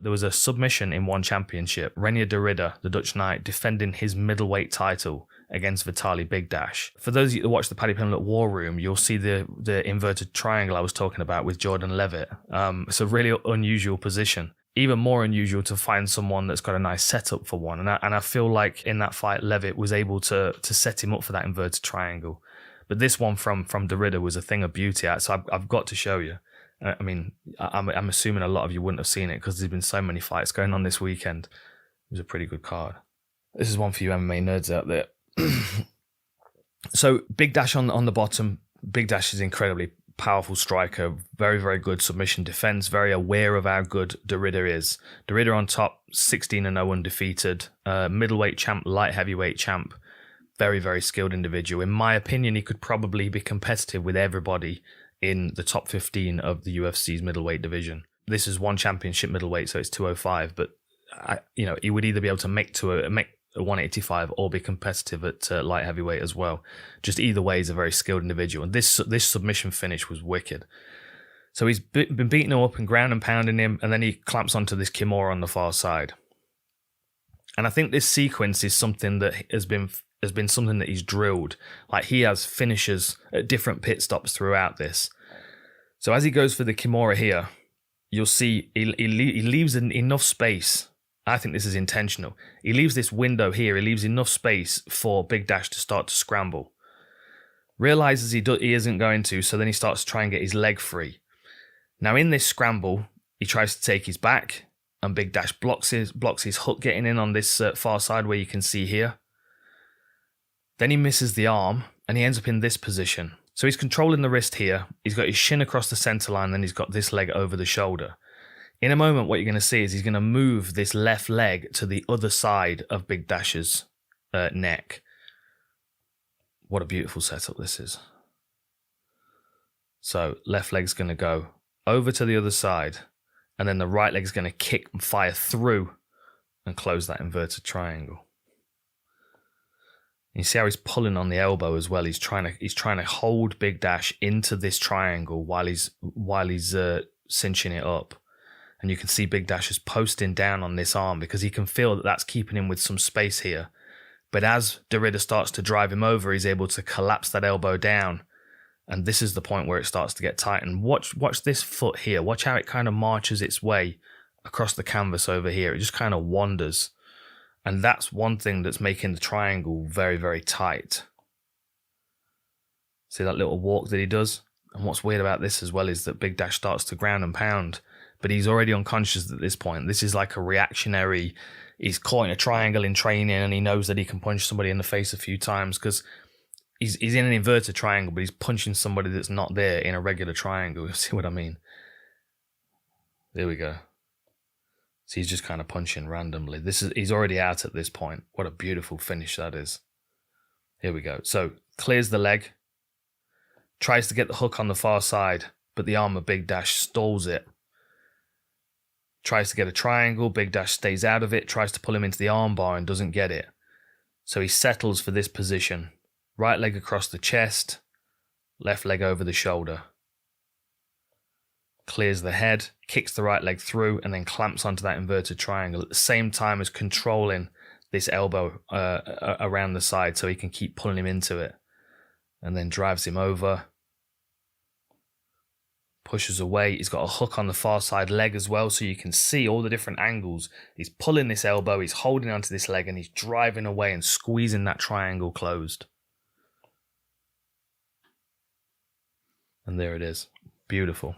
There was a submission in one championship. Reinier de Ridder, the Dutch knight, defending his middleweight title against Vitaly Bigdash. For those of you that watch the Paddy Pimblett War Room, you'll see the inverted triangle I was talking about with Jordan Levitt. It's a really unusual position. Even more unusual to find someone that's got a nice setup for one. And I feel like in that fight, Levitt was able to set him up for that inverted triangle. But this one from de Ridder was a thing of beauty. So I've got to show you. I mean, I'm assuming a lot of you wouldn't have seen it because there's been so many fights going on this weekend. It was a pretty good card. This is one for you MMA nerds out there. So Bigdash on the bottom. Bigdash is incredibly powerful striker, very, very good submission defense, very aware of how good de Ridder is. De Ridder on top, 16-0 undefeated, middleweight champ, light heavyweight champ, very, very skilled individual. In my opinion, he could probably be competitive with everybody in the top 15 of the UFC's middleweight division. This is one championship middleweight, so it's 205, but he would either be able to make a 185 or be competitive at light heavyweight as well. Just either way, he's a very skilled individual. And this submission finish was wicked. So he's been beating him up and ground and pounding him, and then he clamps onto this Kimura on the far side. And I think this sequence is something that has been something that he's drilled. Like, he has finishers at different pit stops throughout this. So as he goes for the Kimura here, you'll see he leaves enough space. I think this is intentional. He leaves this window here. He leaves enough space for Bigdash to start to scramble. Realizes he isn't going to, so then he starts to try and get his leg free. Now in this scramble, he tries to take his back, and Bigdash blocks his hook getting in on this far side where you can see here. Then he misses the arm, and he ends up in this position. So he's controlling the wrist here. He's got his shin across the center line, then he's got this leg over the shoulder. In a moment, what you're going to see is he's going to move this left leg to the other side of Bigdash's neck. What a beautiful setup this is. So left leg's going to go over to the other side, and then the right leg's going to kick and fire through and close that inverted triangle. You see how he's pulling on the elbow as well. He's trying to hold Bigdash into this triangle while he's cinching it up. And you can see Bigdash is posting down on this arm because he can feel that that's keeping him with some space here. But as de Ridder starts to drive him over, he's able to collapse that elbow down. And this is the point where it starts to get tight. And watch this foot here. Watch how it kind of marches its way across the canvas over here. It just kind of wanders. And that's one thing that's making the triangle very, very tight. See that little walk that he does? And what's weird about this as well is that Bigdash starts to ground and pound, but he's already unconscious at this point. This is like a reactionary, he's caught in a triangle in training, and he knows that he can punch somebody in the face a few times because he's in an inverted triangle, but he's punching somebody that's not there in a regular triangle. You see what I mean? There we go. So he's just kind of punching randomly. He's already out at this point. What a beautiful finish that is. Here we go. So clears the leg, tries to get the hook on the far side, but the arm of Bigdash stalls it. Tries to get a triangle, Bigdash stays out of it, tries to pull him into the armbar and doesn't get it. So he settles for this position. Right leg across the chest, left leg over the shoulder. Clears the head, kicks the right leg through, and then clamps onto that inverted triangle at the same time as controlling this elbow around the side so he can keep pulling him into it. And then drives him over. Pushes away. He's got a hook on the far side leg as well, so you can see all the different angles. He's pulling this elbow, he's holding onto this leg, and he's driving away and squeezing that triangle closed. And there it is. Beautiful.